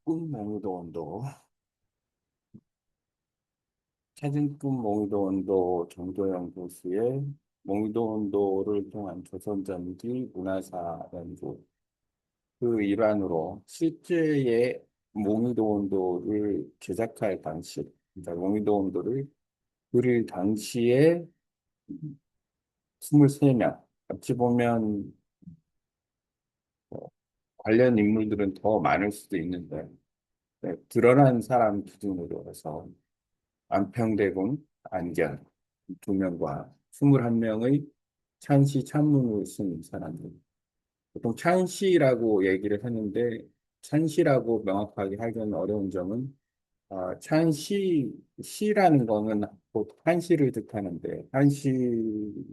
꿈 몽유도 온도, 찾은 꿈 몽유도 온도 정도영 교수의 몽유도 온도를 통한 조선전기 문화사 연구 그 일환으로 실제의 몽유도 온도를 제작할 방식, 그러니까 몽유도 온도를 그릴 당시에 23명, 어찌 보면 관련 인물들은 더 많을 수도 있는데 네, 드러난 사람 기준으로 해서 안평대군, 안견 두 명과 21명의 찬시 찬문을 쓴 사람들. 보통 찬시라고 얘기를 하는데 찬시라고 명확하게 하기는 어려운 점은 시라는 거는 곧 한시를 뜻하는데 한시로서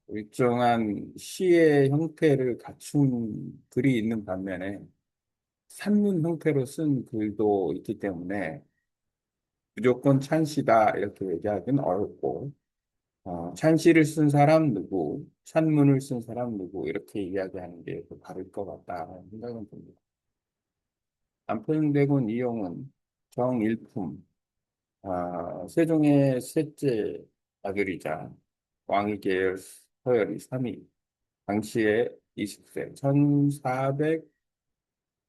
일정한 시의 형태를 갖춘 글이 있는 반면에 산문 형태로 쓴 글도 있기 때문에 무조건 찬시다 이렇게 얘기하기는 어렵고 찬시를 쓴 사람 누구, 산문을 쓴 사람 누구 이렇게 이야기하는 게 더 바를 것 같다는 생각은 듭니다. 안평대군 이용은 정일품, 세종의 셋째 아들이자 왕위 계열 서열이 3위, 당시에 20세,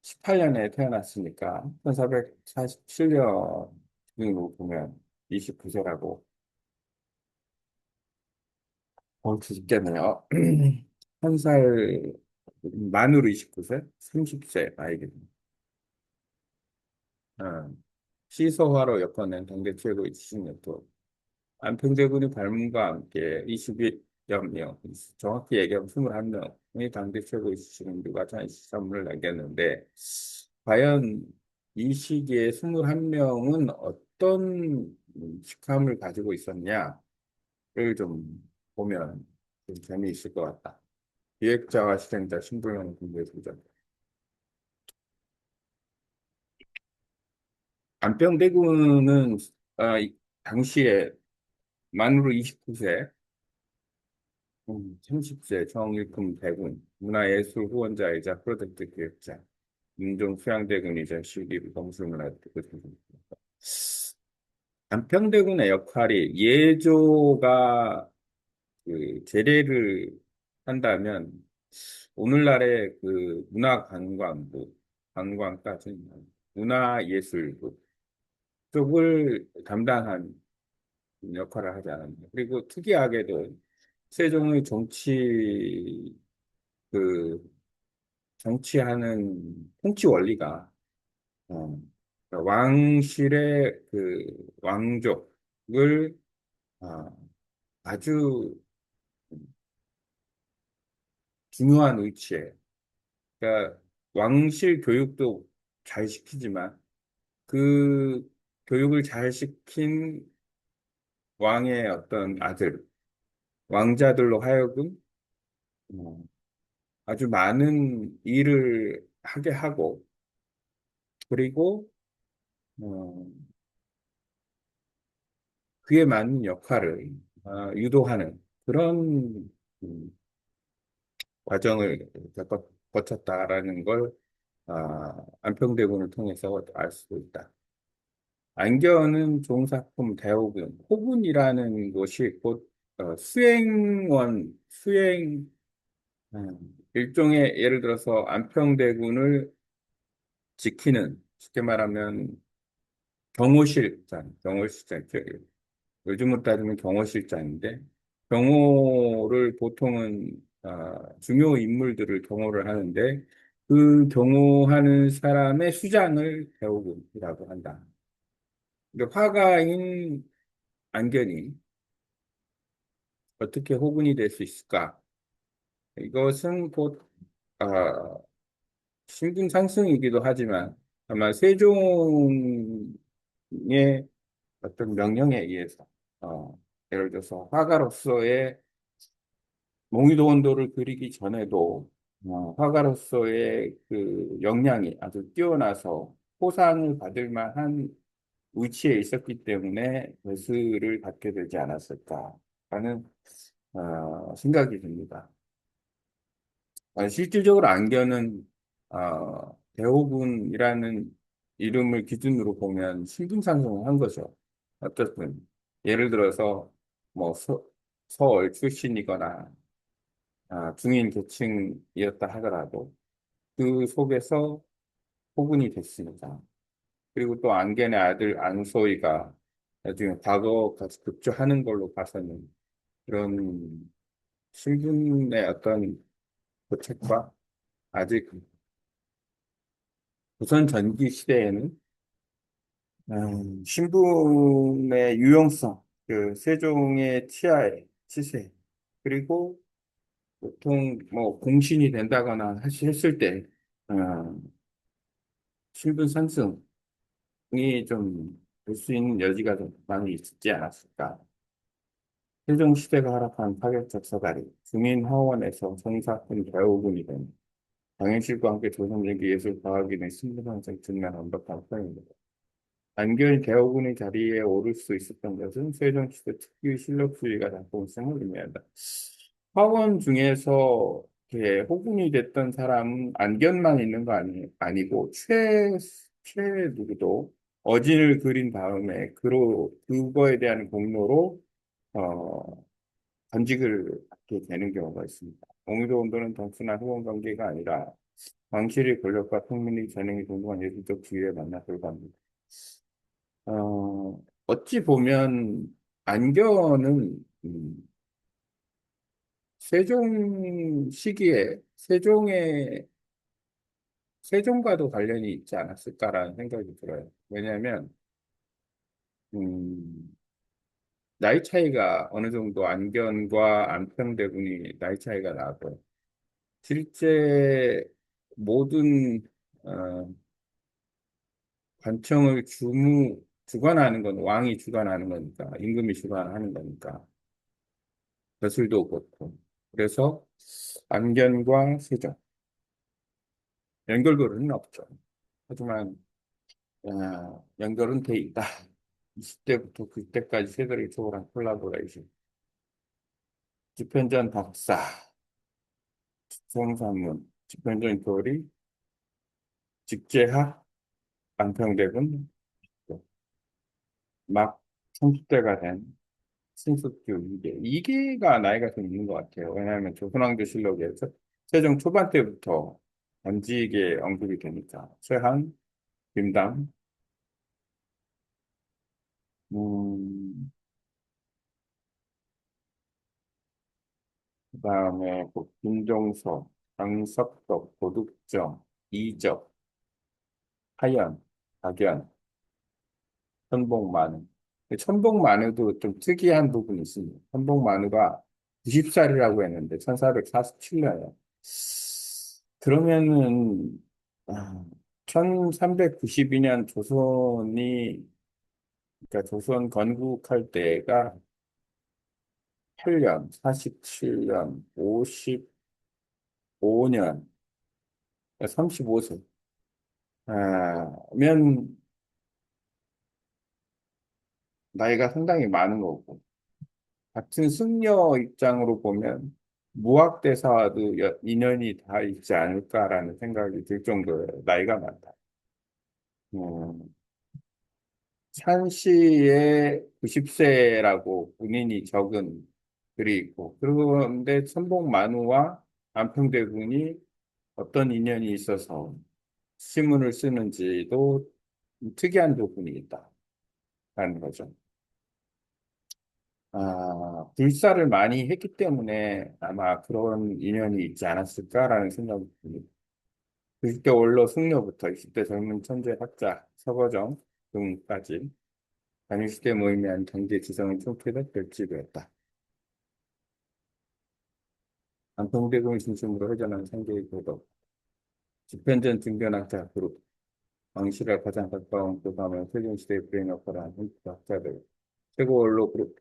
1418년에 태어났으니까 1447년으로 보면 29세라고 볼 수 있겠네요. 한 살 만으로 29세, 30세 나이거든요. 어, 시서화로 엮어낸 당대 최고의 지식력도 안평대군의 발문과 함께 21명, 정확히 얘기하면 21명의 당대 최고의 지식인들과 전시선물을 남겼는데 과연 이 시기에 21명은 어떤 직함을 가지고 있었냐를 좀 보면 좀 재미있을 것 같다. 기획자와 실행자 신분을 공부해 보자. 안평대군은 당시에 만으로 29세, 30세 정일품 대군, 문화예술 후원자이자 프로젝트 기획자, 민족수양대군이자 시립 검술문화대군. 안평대군의 역할이 예조가 그 제례를 한다면 오늘날의 그 문화관광부, 관광까지 문화예술부 쪽을 담당한 역할을 하지 않았나. 그리고 특이하게도 세종의 그, 정치하는 통치 원리가, 어, 그러니까 왕실의 그 왕족을, 어, 아주 중요한 위치에, 그러니까 왕실 교육도 잘 시키지만 그 교육을 잘 시킨 왕의 어떤 아들, 왕자들로 하여금, 어, 아주 많은 일을 하게 하고, 그리고 어, 그에 맞는 역할을 유도하는 그런 음, 과정을 거쳤다라는 걸 안평대군을 통해서 알 수 있다. 안견은 종사품 대호군, 호군이라는 곳이 곧 일종의 예를 들어서 안평대군을 지키는 쉽게 말하면 경호실장, 요즘으로 따지면 경호실장인데, 경호를 보통은, 중요 인물들을 경호를 하는데, 그 경호하는 사람의 수장을 대우군이라고 한다. 근데 화가인 안견이 어떻게 호군이 될 수 있을까? 이것은 곧, 아, 신분 상승이기도 하지만, 아마 세종의 어떤 명령에 의해서, 예를 들어서 화가로서의 몽유도 원도를 그리기 전에도 화가로서의 그 역량이 아주 뛰어나서 포상을 받을 만한 위치에 있었기 때문에 배수를 받게 되지 않았을까 하는 생각이 듭니다. 실질적으로 안견은 대호군이라는 이름을 기준으로 보면 신분상승을 한 거죠. 어쨌든 예를 들어서 뭐 서울 출신이거나 중인 계층이었다 하더라도 그 속에서 호군이 됐습니다. 그리고 또 안견의 아들 안소희가 나중에 과거까지 급조하는 걸로 봐서는 그런 신분의 어떤 고책과 아직 조선 전기 시대에는 신분의 유용성, 그 세종의 치하의 치세, 그리고 보통 뭐 공신이 된다거나 했을 때 어, 신분 상승이 좀 볼 수 있는 여지가 좀 많이 있지 않았을까. 세종 시대가 허락한 파격적 서가리, 중인 하원에서 성사꾼 대우군이 된 장현실과 함께 조선전기 예술과학인의 신분 상승 측면 완벽한 편입니다. 안견 대호군의 자리에 오를 수 있었던 것은 세종시대 특유의 실력주의가 작동성을 의미한다. 화원 중에서 이렇게 호군이 됐던 사람은 안견만 있는 거 아니고 최 누구도 어진을 그린 다음에 그거에 대한 공로로 어, 관직을 받게 되는 경우가 있습니다. 옹의도 온도는 단순한 후원 관계가 아니라 왕실의 권력과 평민의 재능이 동등한 예술적 지위에 만나 결과입니다. 어찌 보면 안견은 세종 시기에 세종과도 관련이 있지 않았을까라는 생각이 들어요. 왜냐하면 음, 나이 차이가 어느 정도 안견과 안평대군이 나이 차이가 나고 실제 모든 어, 관청을 주관하는 건 왕이 주관하는 거니까 임금이 주관하는 거니까 벼슬도 그렇고 그래서 안견과 세종 연결고리는 없죠. 하지만 연결은 돼 있다. 20대부터 그때까지 세대를 초월한 콜라보레이션. 집현전 박사, 성산문, 집현전 교리, 직제학, 안평대군, 막 30대가 된 신숙주 이게가 나이가 좀 있는 것 같아요. 왜냐하면 조선왕조실록에서 세종 초반 때부터 단지에게 언급이 되니까 최한, 김담, 그다음에 뭐 김종서, 장석덕, 도둑정, 이적, 하연, 박연, 천복만우. 천복만우도 좀 특이한 부분이 있습니다. 천복만우가 90살이라고 했는데 1447년에 그러면은 1392년 조선이 그러니까 조선 건국할 때가 8년, 47년, 55년, 35세. 면 나이가 상당히 많은 거고 같은 승려 입장으로 보면 무학대사와도 인연이 다 있지 않을까라는 생각이 들 정도의 나이가 많다. 음, 찬씨의 90세라고 본인이 적은 글이 있고 그런데 천복만우와 안평대군이 어떤 인연이 있어서 시문을 쓰는지도 특이한 부분이 있다라는 거죠. 불사를 많이 했기 때문에 아마 그런 인연이 있지 않았을까라는 생각이 듭니다. 90대 원로 승려부터 20대 젊은 천재 학자 서거정 등까지 단일시대 모임에 한 경제 지성을 촉구해서 결집했다. 안평대공을 중심으로 회전한 상계의 도덕, 집현전 등변학자 그룹, 왕실에 가장 가까운 교감을 세종시대의 브레인 역할을 한 학자들, 최고 원로 그룹,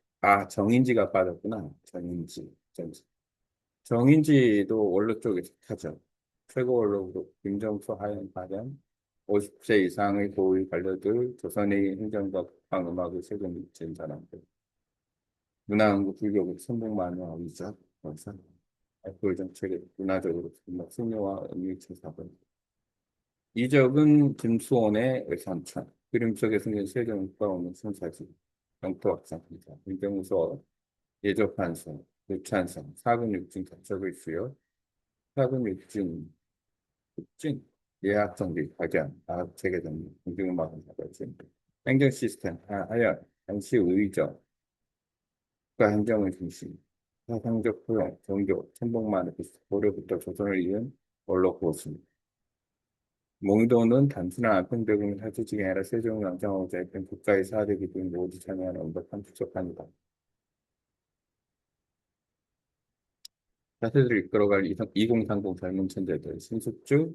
정인지가 빠졌구나. 정인지도 원로 쪽에 속하죠. 최고 원로 그룹, 김정수 하연 발현, 50세 이상의 고위 관료들, 조선의 행정과 국방 음악을 세금 미친 사람들, 문화한국 불교국 선봉만화 위작, 원산, 알코올 정책의 문화적으로 정말 승려와 음유체 사건, 이적은 김수원의 외삼촌. 그림 속에 숨긴 세종과 오는 순사지. 영토학장입니다. 윤병서, 예조판서, 유찬성, 사근육진 cap적을 있고요. 사근육진, 육진, 예학정비, 박연, 아학체계정비, 공중음악은 작업진, 행정 시스템, 하연, 당시 의정, 국가행정의 중심, 사상적 포용, 종교, 천복만의 고려부터 조선을 이은 원로 고습니다. 몽도는 단순한 안평대국민 사주직이 아니라 세종을 왕정하고자 했던 국가의 사대 기둥 모두 참여하는 완벽한 부족합니다. 사세들을 이끌어갈 2030 젊은 천재들, 신숙주,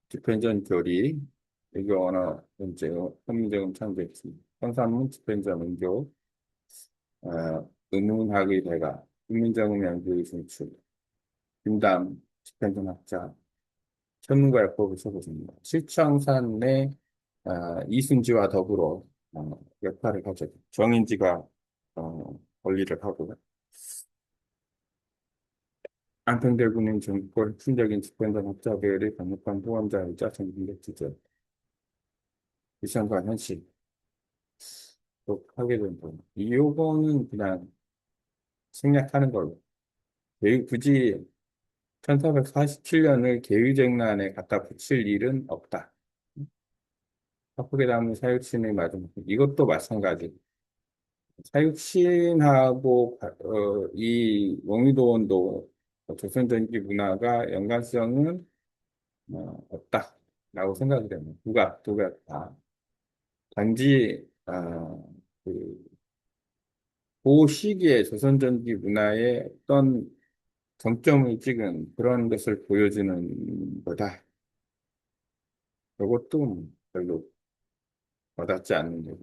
집현전 교리, 외교 언어 문제, 현민정음 창조했습 황산문, 집현전 은교, 의문학의 대가, 현민정음 연구의 진출, 김담, 집현전 학자, 천문과 약법을 써보습니다. 실청산의 이순지와 더불어 역할을 하죠. 정인지가 권리를 하고 안평대군인 정권 핵심적인 집권적 학자들의 강력한 후원자이자 전국적 지죠. 미션과 현실 또 하게 된다. 이 요거는 그냥 생략하는 걸로. 굳이 1447년을 계유정란에 갖다 붙일 일은 없다. 바쁘게 담은 사육신의 마지막. 이것도 마찬가지. 사육신하고 이 원유도원도 조선전기 문화가 연관성은 없다라고 생각이 됩니다. 두가 다. 단지 그 시기에 조선전기 문화의 어떤 정점을 찍은 그런 것을 보여주는 거다. 이것도 별로 와닿지 않는 거.